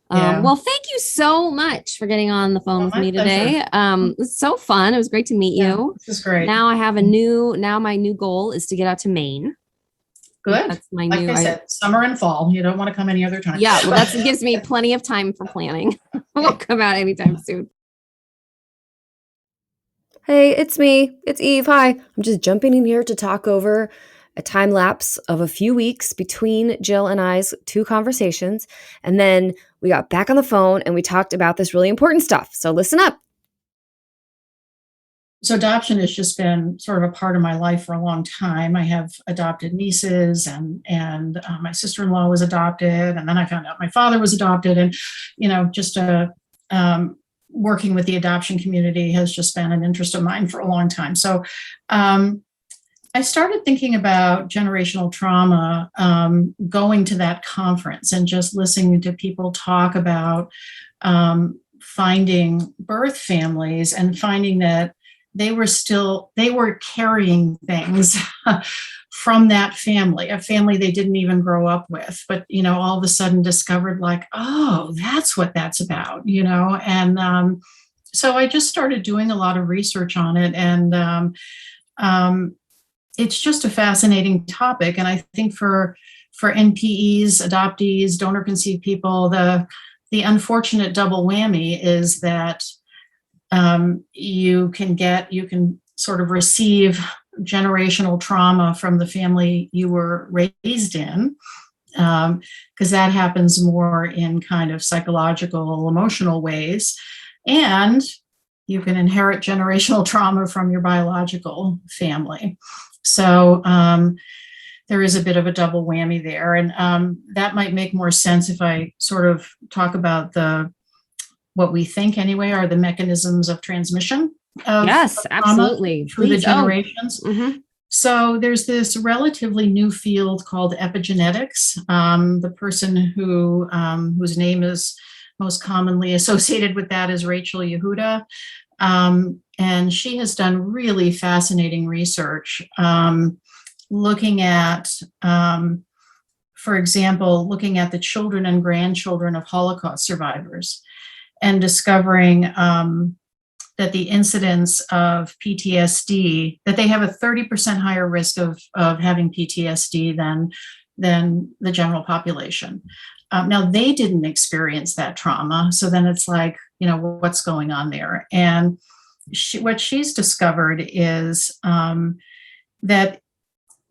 Well, thank you so much for getting on the phone with me today. It was so fun. It was great to meet you. This is great. Now my new goal is to get out to Maine. Good. That's my like I said, summer and fall. You don't want to come any other time. Yeah, well, that gives me plenty of time for planning. I won't come out anytime soon. Hey, it's me. It's Eve. Hi. I'm just jumping in here to talk over a time lapse of a few weeks between Jill and I's two conversations. And then we got back on the phone and we talked about this really important stuff. So listen up. So adoption has just been sort of a part of my life for a long time. I have adopted nieces, and my sister-in-law was adopted. And then I found out my father was adopted. And, just working with the adoption community has just been an interest of mine for a long time. So I started thinking about generational trauma, going to that conference and just listening to people talk about finding birth families and finding that they were carrying things from that family, a family they didn't even grow up with, but, all of a sudden discovered like, oh, that's what that's about, and so I just started doing a lot of research on it, and it's just a fascinating topic. And I think for NPEs, adoptees, donor conceived people, the unfortunate double whammy is that you can sort of receive generational trauma from the family you were raised in, because that happens more in kind of psychological, emotional ways. And you can inherit generational trauma from your biological family. So there is a bit of a double whammy there. And that might make more sense if I sort of talk about what we think anyway are the mechanisms of transmission. Yes, absolutely. Through the generations. Mm-hmm. So there's this relatively new field called epigenetics. The person whose name is most commonly associated with that is Rachel Yehuda. And she has done really fascinating research looking at, for example, looking at the children and grandchildren of Holocaust survivors and discovering that the incidence of PTSD, that they have a 30% higher risk of having PTSD than the general population. Now, they didn't experience that trauma. So then it's like, what's going on there? And what she's discovered is that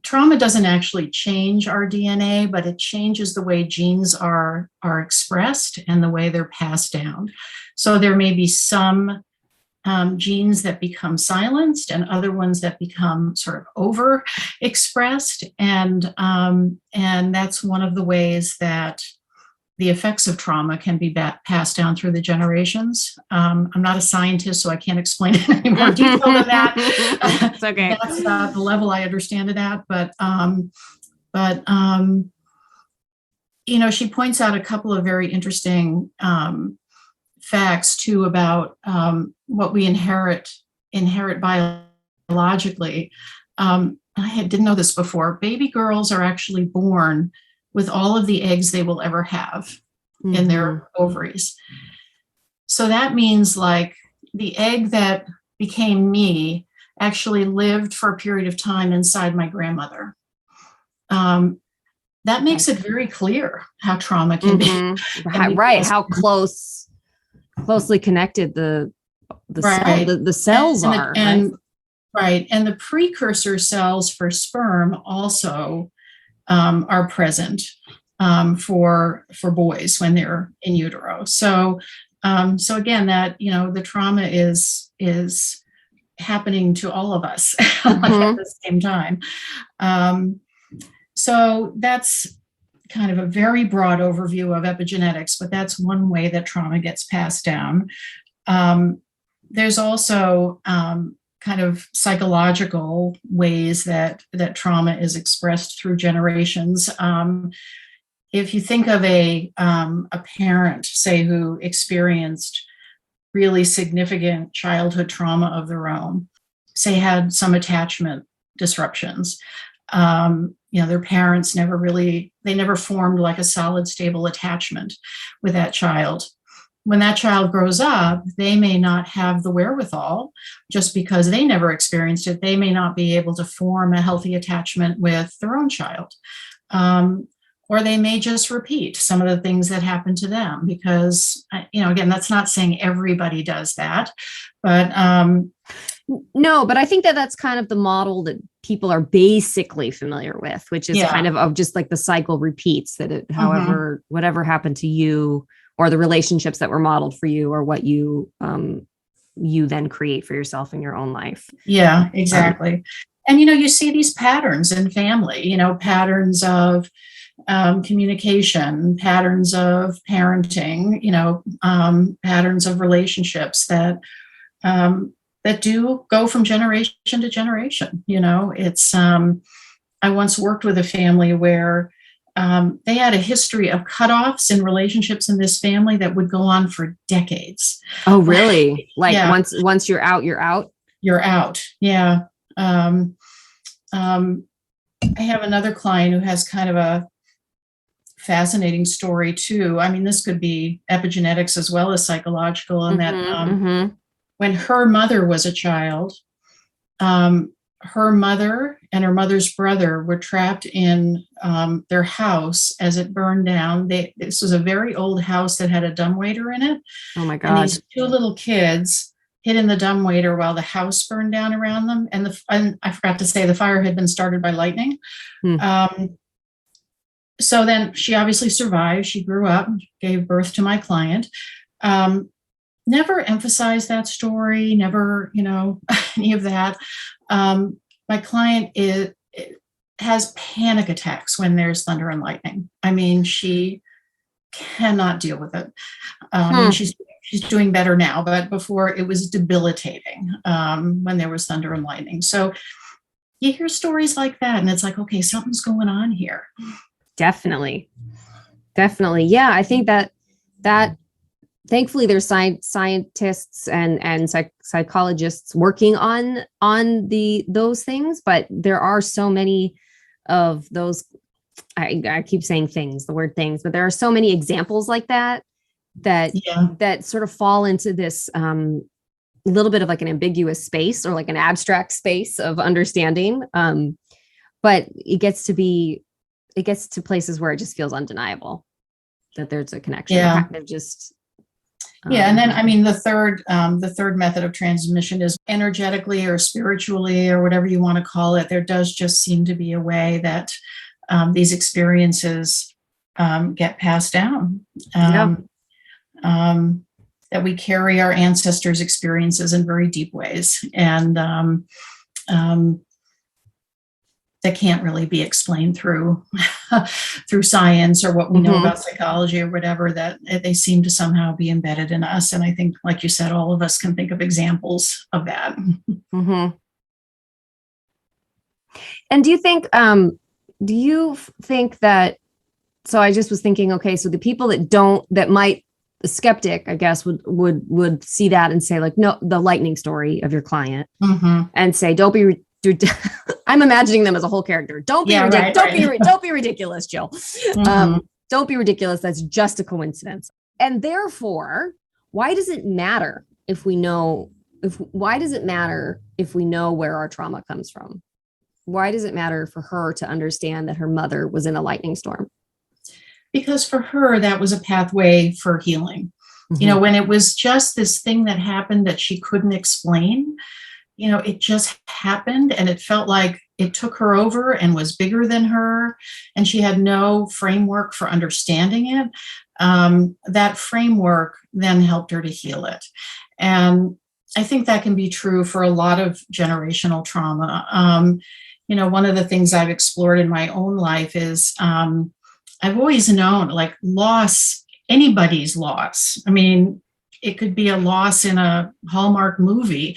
trauma doesn't actually change our DNA, but it changes the way genes are expressed and the way they're passed down. So there may be some genes that become silenced and other ones that become sort of overexpressed. And that's one of the ways that the effects of trauma can be passed down through the generations. I'm not a scientist, so I can't explain it in any more detail than that. It's okay. That's the level I understand it at. But she points out a couple of very interesting facts too about what we inherit biologically. I didn't know this before. Baby girls are actually born with all of the eggs they will ever have in their ovaries. So that means like the egg that became me actually lived for a period of time inside my grandmother. That makes it very clear how trauma can be. Right. How closely connected the cells are. Right. And the precursor cells for sperm also are present for boys when they're in utero. So again, that the trauma is happening to all of us at the same time. So that's kind of a very broad overview of epigenetics, but that's one way that trauma gets passed down. There's also kind of psychological ways that trauma is expressed through generations. If you think of a parent, say, who experienced really significant childhood trauma of their own, say had some attachment disruptions, their parents never formed like a solid, stable attachment with that child. When that child grows up, they may not have the wherewithal, just because they never experienced it. They may not be able to form a healthy attachment with their own child. Or they may just repeat some of the things that happened to them because, again, that's not saying everybody does that, but no, but I think that's kind of the model that people are basically familiar with, which is kind of just like the cycle repeats, that however, whatever happened to you, or the relationships that were modeled for you, or what you then create for yourself in your own life. Yeah, exactly. And, you see these patterns in family, patterns of communication, patterns of parenting, patterns of relationships that do go from generation to generation. It's, I once worked with a family where they had a history of cutoffs in relationships in this family that would go on for decades. Oh, really? Like once you're out, you're out? You're out. Yeah. I have another client who has kind of a fascinating story too. I mean, this could be epigenetics as well as psychological, and that when her mother was a child, her mother and her mother's brother were trapped in their house as it burned down. This was a very old house that had a dumbwaiter in it. Oh my God. And these two little kids hid in the dumbwaiter while the house burned down around them. And I forgot to say, the fire had been started by lightning. So then she obviously survived. She grew up, gave birth to my client. Never emphasized that story, never, any of that. My client has panic attacks when there's thunder and lightning. I mean, she cannot deal with it. And she's doing better now, but before it was debilitating when there was thunder and lightning. So you hear stories like that, and it's like, okay, something's going on here. Definitely. Yeah. I think that thankfully there's scientists and psychologists working on those things, but there are so many of those. I keep saying things, the word things, but there are so many examples like that that sort of fall into this little bit of like an ambiguous space or like an abstract space of understanding. But it gets to places where it just feels undeniable that there's a connection. Yeah. They're just And then, I mean, the third method of transmission is energetically or spiritually or whatever you want to call it. There does just seem to be a way that these experiences get passed down. That we carry our ancestors' experiences in very deep ways, and that can't really be explained through science or what we know about psychology or whatever, that they seem to somehow be embedded in us. And I think, like you said, all of us can think of examples of that. And do you think that, so I just was thinking, okay, so the people that might, the skeptic, I guess, would see that and say, like, no, the lightning story of your client, and say, don't be I'm imagining them as a whole character. Don't be don't be ridiculous, Jill. Don't be ridiculous. That's just a coincidence. And therefore, why does it matter if we know where our trauma comes from? Why does it matter for her to understand that her mother was in a lightning storm? Because for her, that was a pathway for healing. You know, when it was just this thing that happened that she couldn't explain, you know, it just happened, and it felt like it took her over and was bigger than her, and she had no framework for understanding it. That framework then helped her to heal it. And I think that can be true for a lot of generational trauma. You know, one of the things I've explored in my own life is I've always known, like, loss, anybody's loss. I mean, it could be a loss in a Hallmark movie.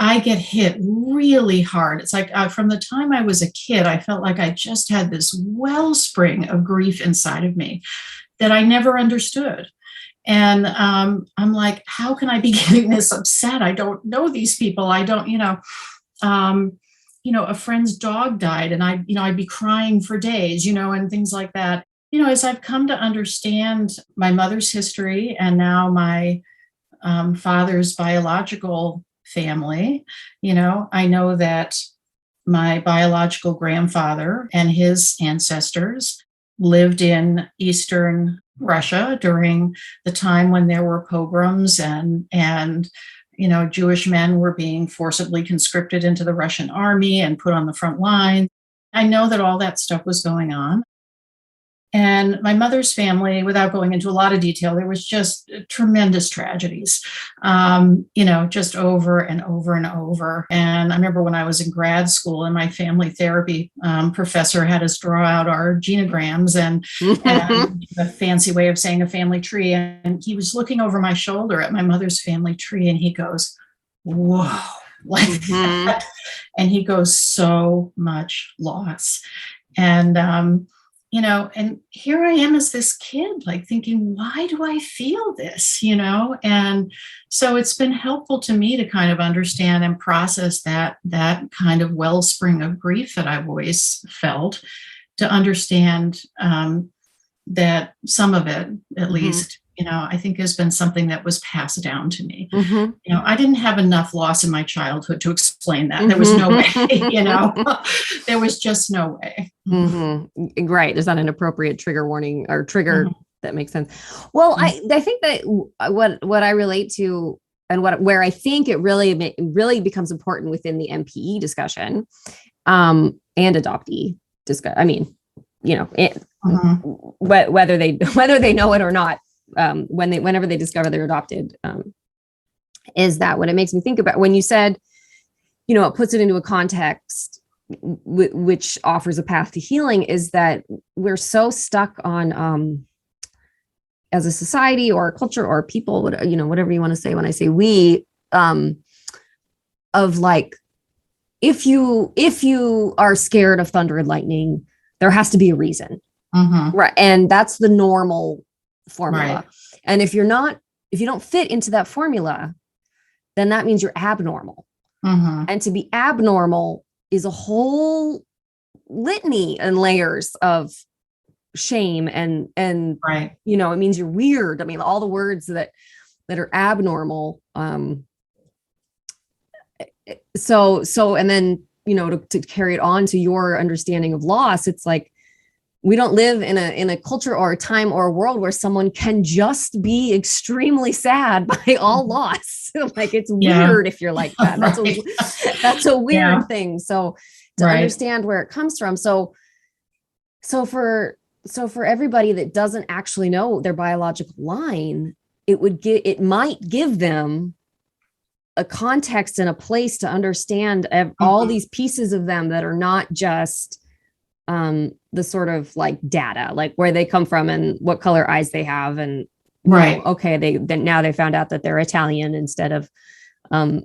I get hit really hard. It's like from the time I was a kid, I felt like I just had this wellspring of grief inside of me that I never understood. And I'm like, how can I be getting this upset? I don't know these people. I don't, a friend's dog died, and I'd be crying for days, and things like that. As I've come to understand my mother's history and now my father's biological family, I know that my biological grandfather and his ancestors lived in Eastern Russia during the time when there were pogroms and Jewish men were being forcibly conscripted into the Russian army and put on the front line. I know that all that stuff was going on. And my mother's family, without going into a lot of detail, there was just tremendous tragedies, just over and over and over. And I remember when I was in grad school and my family therapy professor had us draw out our genograms and a fancy way of saying a family tree. And he was looking over my shoulder at my mother's family tree, and he goes, whoa, like that. And he goes, so much loss. And, and here I am as this kid, like thinking, why do I feel this, And so it's been helpful to me to kind of understand and process that kind of wellspring of grief that I've always felt, to understand that some of it, at least, I think has been something that was passed down to me. I didn't have enough loss in my childhood to explain that. There was no way, there was just no way. Right. There's not an appropriate trigger warning or trigger that makes sense. Well, I think that what I relate to and where I think it really becomes important within the MPE discussion and adoptee discussion. I mean, whether they know it or not, whenever they discover they're adopted, is that what it makes me think about when you said, it puts it into a context which offers a path to healing, is that we're so stuck on, as a society or a culture or people, whatever you want to say when I say we, of like if you are scared of thunder and lightning, there has to be a reason. Right. And that's the normal formula. Right. And if you don't fit into that formula, then that means you're abnormal. And to be abnormal is a whole litany and layers of shame and right. You know, it means you're weird. I mean, all the words that are abnormal. So and then, you know, to carry it on to your understanding of loss, it's like we don't live in a culture or a time or a world where someone can just be extremely sad by all loss. Like, it's weird if you're like that. That's a weird thing. So to understand where it comes from. So for everybody that doesn't actually know their biological line, it might give them a context and a place to understand all these pieces of them that are not just the sort of like data, like where they come from and what color eyes they have. And okay, now they found out that they're Italian instead of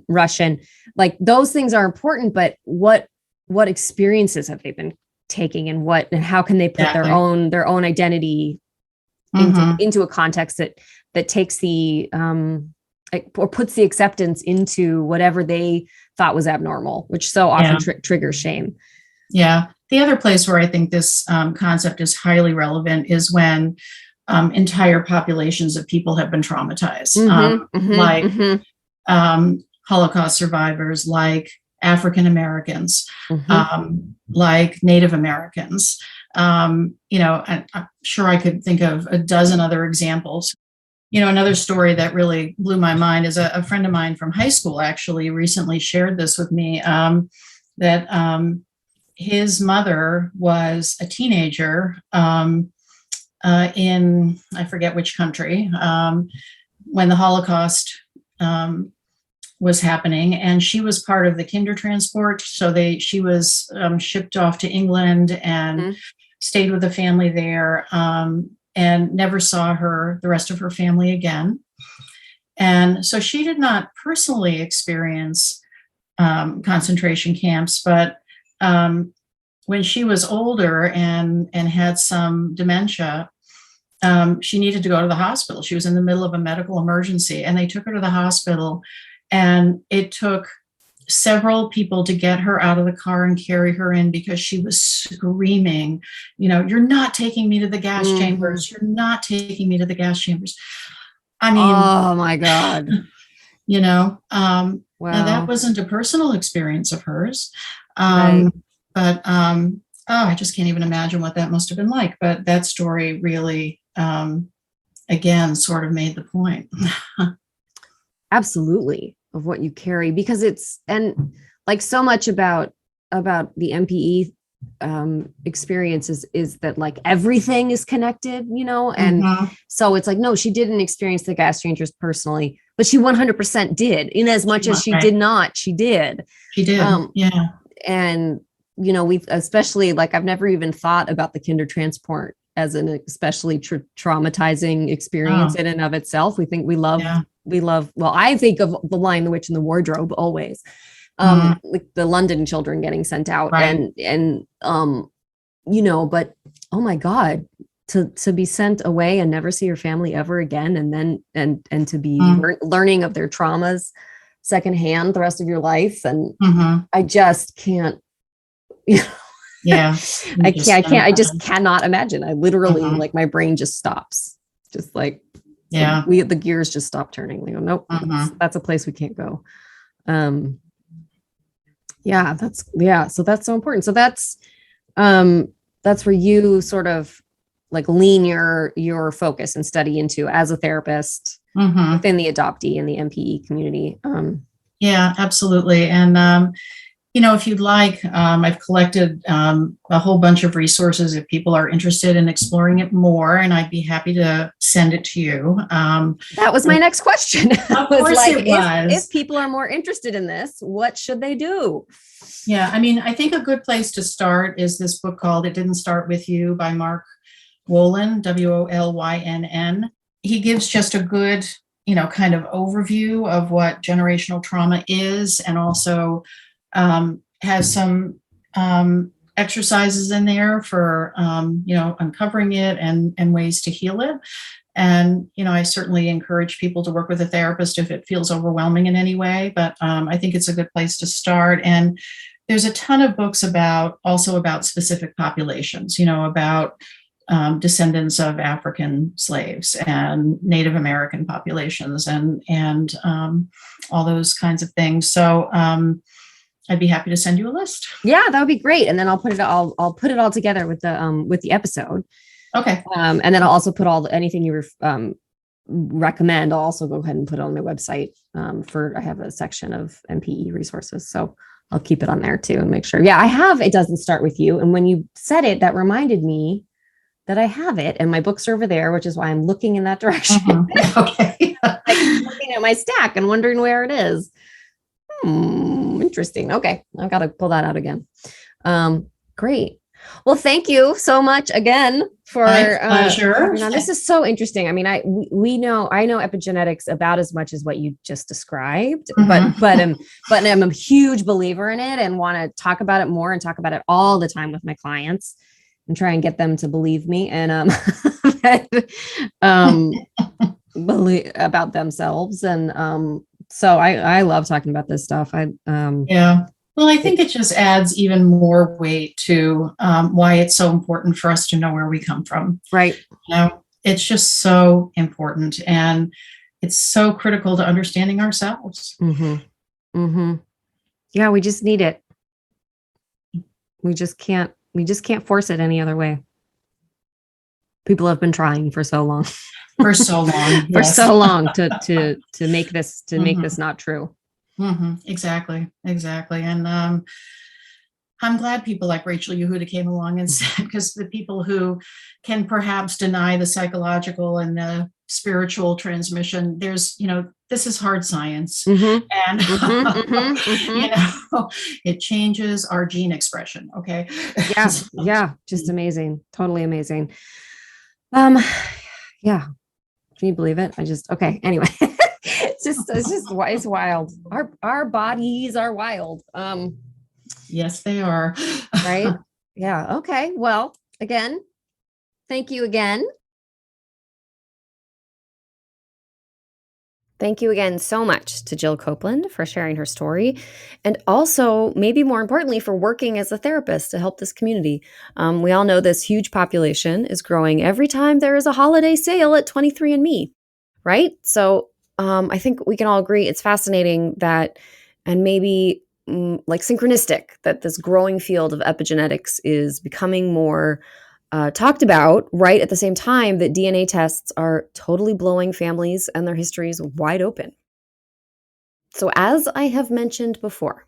Russian. Like, those things are important, but what experiences have they been taking, and how can they put their own identity into a context that takes the or puts the acceptance into whatever they thought was abnormal, which so often triggers shame. Yeah. The other place where I think this concept is highly relevant is when entire populations of people have been traumatized, like Holocaust survivors, like African Americans, like Native Americans. You know, I'm sure I could think of a dozen other examples. You know, another story that really blew my mind is a friend of mine from high school actually recently shared this with me, that his mother was a teenager in, I forget which country, when the Holocaust was happening, and she was part of the Kindertransport. So she was shipped off to England and stayed with the family there, and never saw the rest of her family again. And so she did not personally experience concentration camps, but when she was older and had some dementia, she needed to go to the hospital. She was in the middle of a medical emergency, and they took her to the hospital, and it took several people to get her out of the car and carry her in because she was screaming, you know, "You're not taking me to the gas chambers. You're not taking me to the gas chambers." I mean, oh my God. You know, wow. Now that wasn't a personal experience of hers. But I just can't even imagine what that must have been like. But that story really, again, sort of made the point. Absolutely, of what you carry, because and like so much about the MPE experiences is that like everything is connected, you know, and so it's like, no, she didn't experience the gas changers personally, but she 100% did, in as much as she did not, she did. And you know, we've especially, like, I've never even thought about the Kindertransport as an especially traumatizing experience in and of itself. We love, well, I think of The Lion, the Witch, and the Wardrobe always, like the London children getting sent out, and you know, but oh my God, to be sent away and never see your family ever again, and then and to be learning of their traumas secondhand the rest of your life, and I just can't. I just cannot imagine. I literally like my brain just stops, just like the gears just stop turning. We go, nope, that's a place we can't go. So that's so important. So that's where you sort of like lean your focus and study into as a therapist within the adoptee and the MPE community. Yeah, absolutely. And you know, if you'd like, I've collected a whole bunch of resources if people are interested in exploring it more, and I'd be happy to send it to you. That was my next question. Of course it was. If people are more interested in this, what should they do? Yeah, I mean, I think a good place to start is this book called It Didn't Start With You by Mark Wolynn, Wolynn. He gives just a good, you know, kind of overview of what generational trauma is, and also has some exercises in there for, uncovering it and ways to heal it. And, I certainly encourage people to work with a therapist if it feels overwhelming in any way, but I think it's a good place to start. And there's a ton of books about specific populations, about descendants of African slaves and Native American populations and all those kinds of things. So I'd be happy to send you a list. Yeah, that would be great. And then I'll put it all together with the episode. Okay. And then I'll also put anything you recommend. I'll also go ahead and put it on my website. I have a section of MPE resources, so I'll keep it on there too and make sure. Yeah, I have. It doesn't start with you. And when you said it, that reminded me that I have it, and my books are over there, which is why I'm looking in that direction. Okay. I'm looking at my stack and wondering where it is. Interesting. Okay, I've got to pull that out again. Great. Well, thank you so much again for my pleasure. This is so interesting. I mean, I know epigenetics about as much as what you just described, but I'm a huge believer in it and want to talk about it more and talk about it all the time with my clients and try and get them to believe me and believe about themselves. And so I love talking about this stuff. Yeah. Well, I think it just adds even more weight to why it's so important for us to know where we come from. Right. It's just so important, and it's so critical to understanding ourselves. Mm-hmm. Mm-hmm. Yeah, we just need it. We just can't force it any other way. People have been trying for so long. For so long. For so long to make this make this not true. Mm-hmm. Exactly. And I'm glad people like Rachel Yehuda came along and said, because the people who can perhaps deny the psychological and the spiritual transmission, there's, this is hard science. Mm-hmm. And, it changes our gene expression. Okay. Yeah. Yeah. Just amazing. Totally amazing. Yeah. Can you believe it? okay. Anyway. It's wild. Our bodies are wild. Yes, they are. Right. Yeah. Okay. Well, again, thank you again. Thank you again so much to Jill Copeland for sharing her story, and also, maybe more importantly, for working as a therapist to help this community. We all know this huge population is growing every time there is a holiday sale at 23andMe, right? So I think we can all agree it's fascinating that, and maybe like synchronistic, that this growing field of epigenetics is becoming more talked about right at the same time that DNA tests are totally blowing families and their histories wide open. So as I have mentioned before,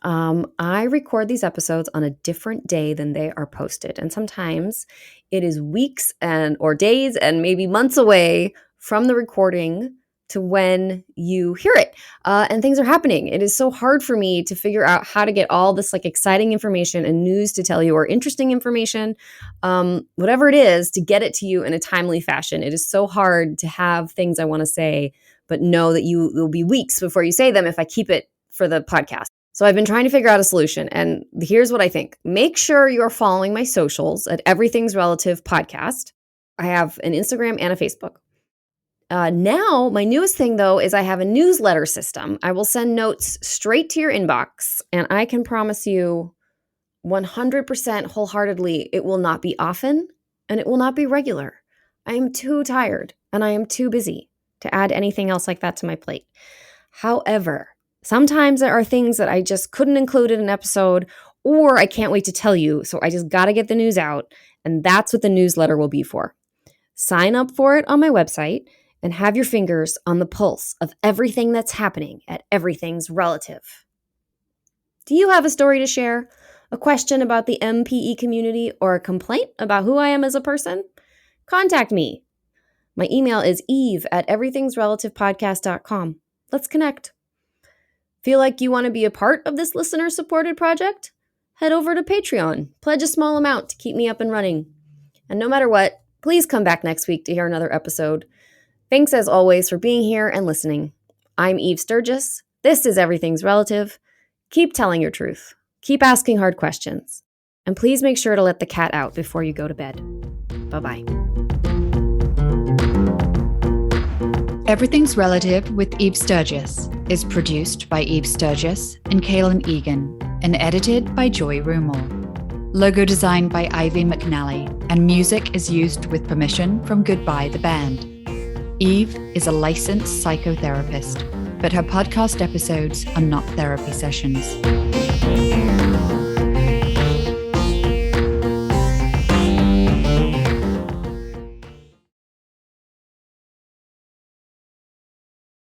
I record these episodes on a different day than they are posted. And sometimes it is weeks or days and maybe months away from the recording to when you hear it. And things are happening. It is so hard for me to figure out how to get all this like exciting information and news to tell you, or interesting information, whatever it is, to get it to you in a timely fashion. It is so hard to have things I want to say, but know that you will be weeks before you say them if I keep it for the podcast. So I've been trying to figure out a solution, and here's what I think. Make sure you're following my socials at Everything's Relative Podcast. I have an Instagram and a Facebook. Now, my newest thing, though, is I have a newsletter system. I will send notes straight to your inbox, and I can promise you 100% wholeheartedly it will not be often, and it will not be regular. I am too tired, and I am too busy to add anything else like that to my plate. However, sometimes there are things that I just couldn't include in an episode, or I can't wait to tell you, so I just got to get the news out, and that's what the newsletter will be for. Sign up for it on my website, and have your fingers on the pulse of everything that's happening at Everything's Relative. Do you have a story to share? A question about the MPE community, or a complaint about who I am as a person? Contact me. My email is eve@everythingsrelativepodcast.com. Let's connect. Feel like you want to be a part of this listener-supported project? Head over to Patreon. Pledge a small amount to keep me up and running. And no matter what, please come back next week to hear another episode. Thanks as always for being here and listening. I'm Eve Sturges. This is Everything's Relative. Keep telling your truth. Keep asking hard questions. And please make sure to let the cat out before you go to bed. Bye-bye. Everything's Relative with Eve Sturges is produced by Eve Sturges and Kaylin Egan and edited by Joy Rumel. Logo designed by Ivy McNally, and music is used with permission from Goodbye the Band. Eve is a licensed psychotherapist, but her podcast episodes are not therapy sessions.